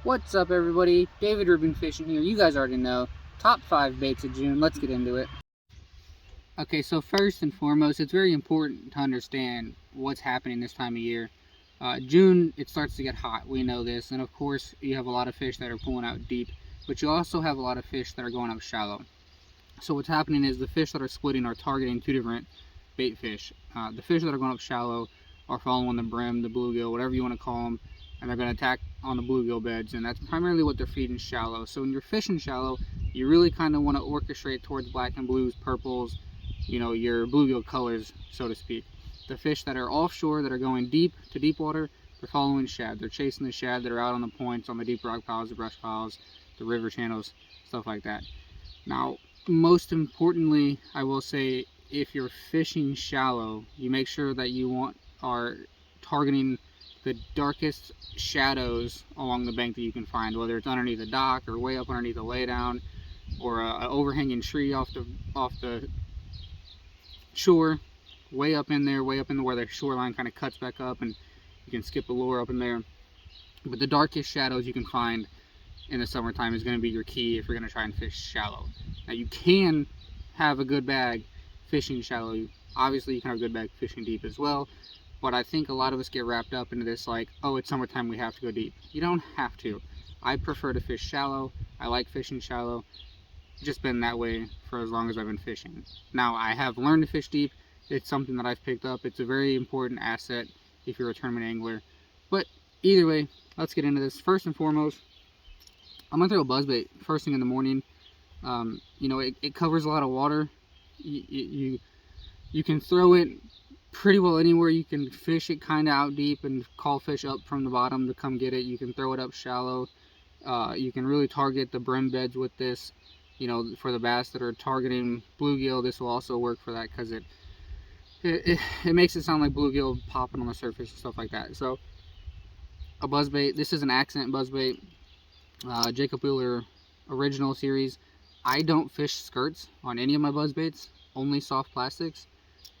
What's up, everybody? David Rubin Fishing here. You guys already know. Top 5 baits of June. Let's get into it. Okay, so first and foremost, it's very important to understand what's happening this time of year. June, it starts to get hot. We know this. And of course, you have a lot of fish that are pulling out deep, but you also have a lot of fish that are going up shallow. So what's happening is the fish that are splitting are targeting two different bait fish. The fish that are going up shallow are following the brim, the bluegill, whatever you want to call them, and they're going to attack on the bluegill beds, and that's primarily what they're feeding shallow. So when you're fishing shallow, you really kind of want to orchestrate towards black and blues, purples, your bluegill colors, so to speak. The fish that are offshore, that are going deep to deep water, they're following shad. They're chasing the shad that are out on the points, on the deep rock piles, the brush piles, the river channels, stuff like that. Now, most importantly, I will say, if you're fishing shallow, you make sure that you are targeting the darkest shadows along the bank that you can find, whether it's underneath a dock or way up underneath a laydown or an overhanging tree off the shore, way up in there, where the shoreline kind of cuts back up, and you can skip the lure up in there. But the darkest shadows you can find in the summertime is going to be your key if you're going to try and fish shallow. Now, you can have a good bag fishing shallow. Obviously, you can have a good bag fishing deep as well. But I think a lot of us get wrapped up into this like, oh, it's summertime, we have to go deep. You don't have to. I prefer to fish shallow. I like fishing shallow. Just been that way for as long as I've been fishing. Now, I have learned to fish deep. It's something that I've picked up. It's a very important asset if you're a tournament angler. But either way, let's get into this. First and foremost, I'm going to throw a buzzbait first thing in the morning. It covers a lot of water. You can throw it pretty well anywhere. You can fish it kind of out deep and call fish up from the bottom to come get it. You can throw it up shallow. You can really target the brim beds with this. For the bass that are targeting bluegill, this will also work for that, because it makes it sound like bluegill popping on the surface and stuff like that. So a buzzbait. This is an accent buzzbait, Jacob Wheeler original series. I don't fish skirts on any of my buzzbaits, only soft plastics.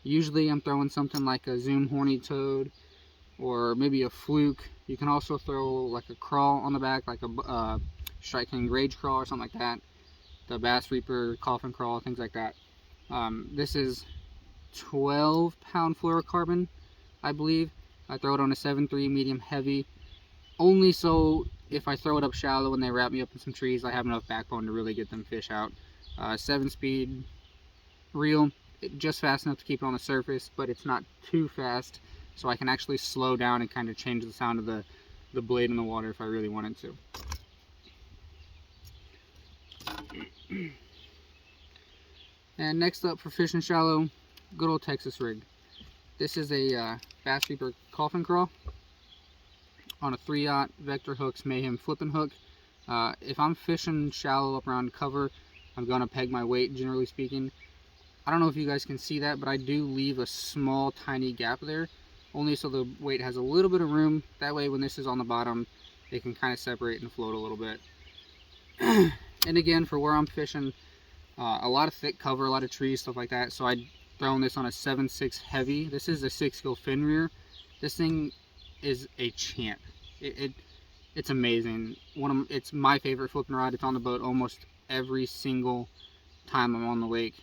Usually I'm throwing something like a Zoom horny toad or maybe a fluke. You can also throw like a crawl on the back, like a Strike King rage crawl or something like that. The Bass Reaper coffin crawl, things like that. This is 12-pound fluorocarbon, I believe. I throw it on a 7.3 medium heavy, only so if I throw it up shallow and they wrap me up in some trees, I have enough backbone to really get them fish out. 7-speed reel, just fast enough to keep it on the surface, but it's not too fast, so I can actually slow down and kind of change the sound of the blade in the water if I really wanted to. And next up for fishing shallow, good old Texas rig. This is a Bass Reaper coffin crawl on a 3/0 Vector Hooks Mayhem flipping hook. If I'm fishing shallow up around cover, I'm going to peg my weight, generally speaking. I don't know if you guys can see that, but I do leave a small tiny gap there, only so the weight has a little bit of room. That way when this is on the bottom, it can kind of separate and float a little bit. And again, for where I'm fishing, a lot of thick cover, a lot of trees, stuff like that, so I'm throwing this on a 7.6 heavy. This is a 6-gill fin rear. This thing is a champ. It's amazing. It's my favorite flipping rod. It's on the boat almost every single time I'm on the lake.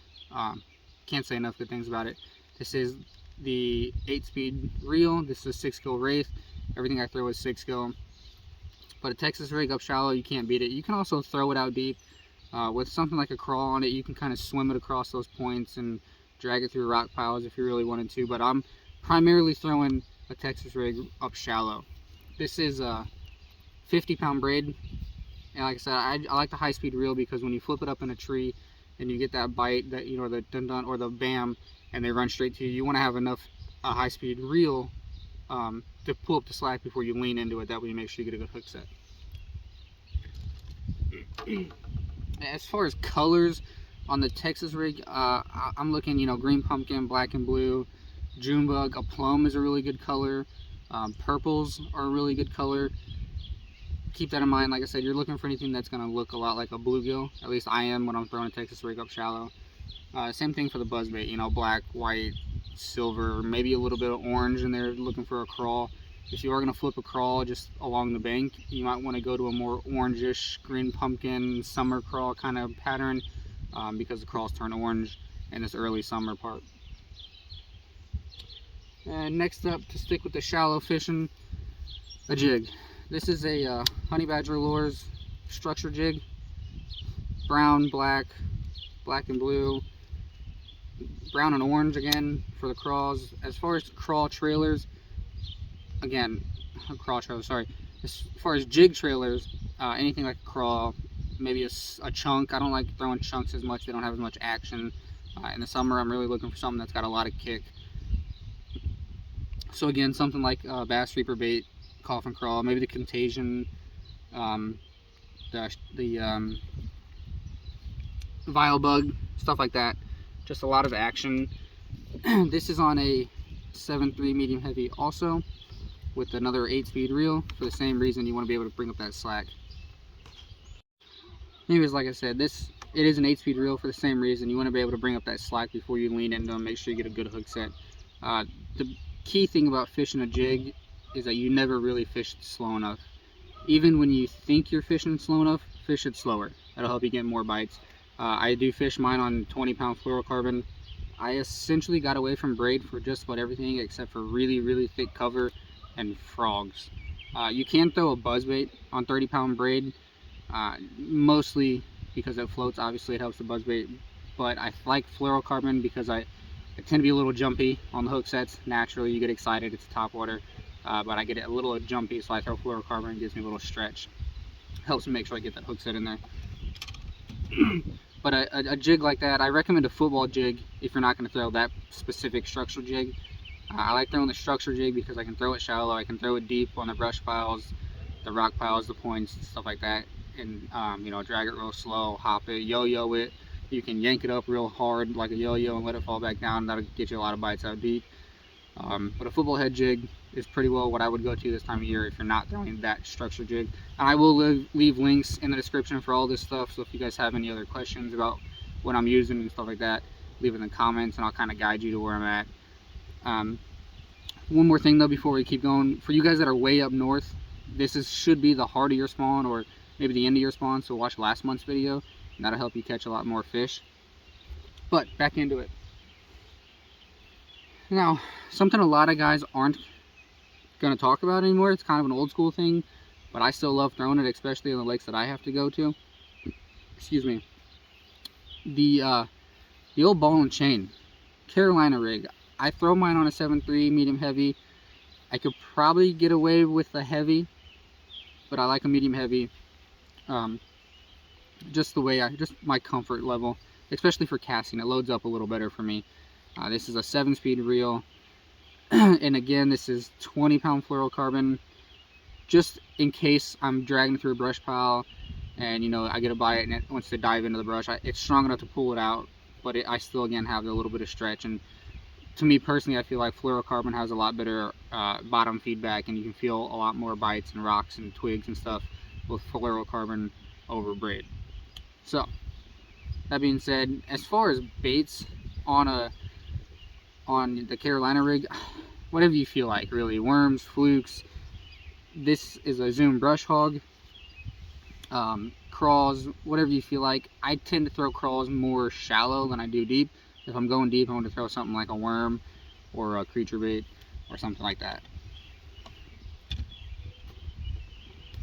Can't say enough good things about it. This is the 8-speed reel. This is a 6-gill Wraith. Everything I throw is 6-gill. But a Texas rig up shallow, you can't beat it. You can also throw it out deep. With something like a crawl on it, you can kind of swim it across those points and drag it through rock piles if you really wanted to. But I'm primarily throwing a Texas rig up shallow. This is a 50-pound braid. And like I said, I like the high-speed reel, because when you flip it up in a tree and you get that bite, that the dun-dun or the bam, and they run straight to you, you want to have enough high-speed reel to pull up the slack before you lean into it. That way you make sure you get a good hook set. As far as colors on the Texas rig, I'm looking, green pumpkin, black and blue, Junebug, a plum is a really good color, purples are a really good color. Keep that in mind. Like I said, you're looking for anything that's going to look a lot like a bluegill. At least I am when I'm throwing a Texas rig up shallow. Same thing for the buzzbait, black, white, silver, maybe a little bit of orange in there looking for a crawl. if you are going to flip a crawl just along the bank, you might want to go to a more orangish, green pumpkin, summer crawl kind of pattern, because the crawls turn orange in this early summer part. And next up, to stick with the shallow fishing, a jig. This is a Honey Badger Lures structure jig. Brown, black, black and blue, brown and orange again for the crawls. As far as crawl trailers, again, crawl trailers, sorry. As far as jig trailers, anything like a crawl, maybe a chunk. I don't like throwing chunks as much. They don't have as much action. In the summer, I'm really looking for something that's got a lot of kick. So again, something like bass reaper bait, coffin crawl, maybe the Contagion, the Vile Bug, stuff like that. Just a lot of action. This is on a 7.3 medium heavy also, with another 8-speed reel for the same reason. You want to be able to bring up that slack. Anyways, like I said, it is an 8-speed reel for the same reason. You want to be able to bring up that slack before you lean into them. Make sure you get a good hook set. The key thing about fishing a jig is that you never really fish slow enough. Even when you think you're fishing slow enough, fish it slower. That'll help you get more bites. I do fish mine on 20-pound fluorocarbon. I essentially got away from braid for just about everything except for really, really thick cover and frogs. You can throw a buzzbait on 30-pound braid, mostly because it floats. Obviously, it helps the buzzbait, but I like fluorocarbon because I tend to be a little jumpy on the hook sets. Naturally, you get excited, it's top water, but I get a little jumpy, so I throw fluorocarbon. It gives me a little stretch. Helps me make sure I get that hook set in there. But a jig like that, I recommend a football jig if you're not going to throw that specific structural jig. I like throwing the structure jig because I can throw it shallow, I can throw it deep on the brush piles, the rock piles, the points, stuff like that, and you know, drag it real slow, hop it, yo-yo it. You can yank it up real hard like a yo-yo and let it fall back down. That'll get you a lot of bites out deep. But a football head jig is pretty well what I would go to this time of year if you're not throwing that structure jig. And I will leave links in the description for all this stuff, so if you guys have any other questions about what I'm using and stuff like that, leave it in the comments and I'll kind of guide you to where I'm at. One more thing though before we keep going, for you guys that are way up north, this should be the heart of your spawn or maybe the end of your spawn, so watch last month's video and that'll help you catch a lot more fish. But back into it. Now, something a lot of guys aren't going to talk about anymore, it's kind of an old school thing, but I still love throwing it, especially in the lakes that I have to go to. Excuse me. The old ball and chain, Carolina rig. I throw mine on a 7.3 medium heavy. I could probably get away with a heavy, but I like a medium heavy. Just my comfort level, especially for casting. It loads up a little better for me. This is a 7-speed reel, and again, this is 20-pound fluorocarbon, just in case I'm dragging through a brush pile and, you know, I get a bite and it wants to dive into the brush. It's strong enough to pull it out, but I still, again, have a little bit of stretch. And to me personally, I feel like fluorocarbon has a lot better bottom feedback, and you can feel a lot more bites and rocks and twigs and stuff with fluorocarbon over braid. So, that being said, as far as baits on the Carolina rig, whatever you feel like, really. Worms, flukes. This is a Zoom brush hog. Crawls, whatever you feel like. I tend to throw crawls more shallow than I do deep. If I'm going deep, I want to throw something like a worm or a creature bait or something like that.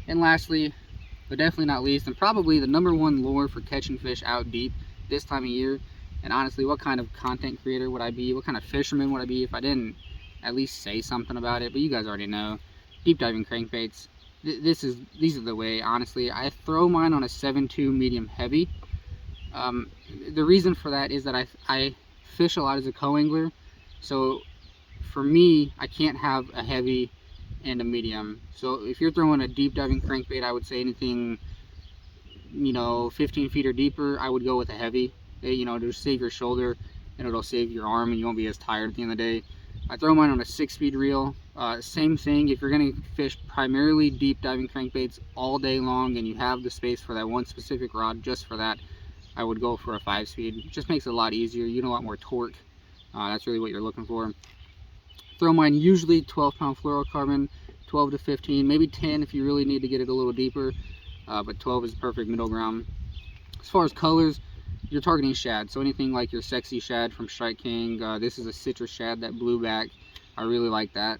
And lastly, but definitely not least, and probably the #1 lure for catching fish out deep this time of year, and honestly, what kind of content creator would I be? What kind of fisherman would I be if I didn't at least say something about it? But you guys already know. Deep diving crankbaits. These are the way, honestly. I throw mine on a 7.2 medium heavy. The reason for that is that I fish a lot as a co-angler. So for me, I can't have a heavy and a medium. So if you're throwing a deep diving crankbait, I would say anything, you know, 15 feet or deeper, I would go with a heavy. You know, to save your shoulder and it'll save your arm and you won't be as tired at the end of the day. I throw mine on a 6-speed reel. Same thing, if you're going to fish primarily deep diving crankbaits all day long and you have the space for that one specific rod just for that, I would go for a 5-speed. It just makes it a lot easier. You get a lot more torque. That's really what you're looking for. Throw mine usually 12-pound fluorocarbon, 12 to 15, maybe 10 if you really need to get it a little deeper, but 12 is the perfect middle ground. As far as colors, you're targeting shad, so anything like your sexy shad from Strike King. This is a citrus shad, that blue back. I really like that.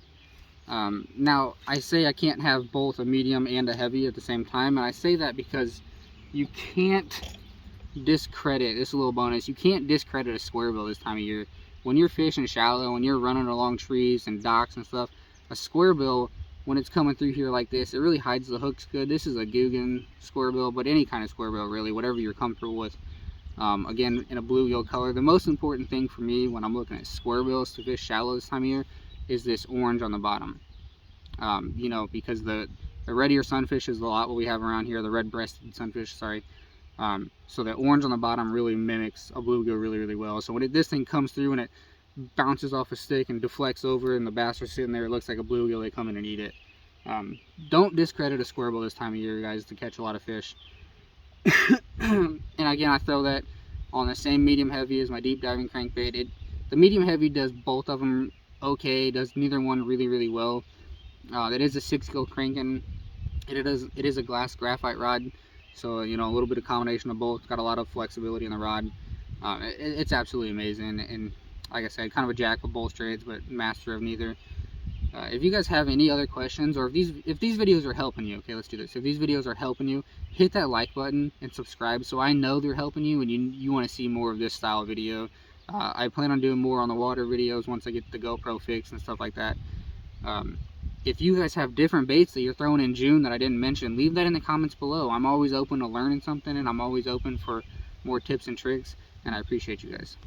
Now, I say I can't have both a medium and a heavy at the same time, and I say that because you can't discredit, this is a little bonus, you can't discredit a square bill this time of year. When you're fishing shallow, when you're running along trees and docks and stuff, a square bill, when it's coming through here like this, it really hides the hooks good. This is a Guggen square bill, but any kind of square bill really, whatever you're comfortable with. Again, in a bluegill color. The most important thing for me when I'm looking at square bills to fish shallow this time of year is this orange on the bottom. You know, because the red ear sunfish is a lot what we have around here, the red-breasted sunfish, sorry. So the orange on the bottom really mimics a bluegill really well. So when this thing comes through and it bounces off a stick and deflects over and the bass are sitting there, it looks like a bluegill, they come in and eat it. Don't discredit a square bill this time of year, guys, to catch a lot of fish. And again, I throw that on the same medium heavy as my deep diving crankbait. The medium heavy does both of them okay, does neither one really well. That is a 6-gill cranking. It is a glass graphite rod, so you know, a little bit of combination of both. Got a lot of flexibility in the rod. It's absolutely amazing, and like I said, kind of a jack of both trades, but master of neither. If you guys have any other questions, or if these videos are helping you, okay, let's do this. If these videos are helping you, hit that like button and subscribe so I know they're helping you and you want to see more of this style video. I plan on doing more on the water videos once I get the GoPro fixed and stuff like that. If you guys have different baits that you're throwing in June that I didn't mention, leave that in the comments below. I'm always open to learning something, and I'm always open for more tips and tricks, and I appreciate you guys.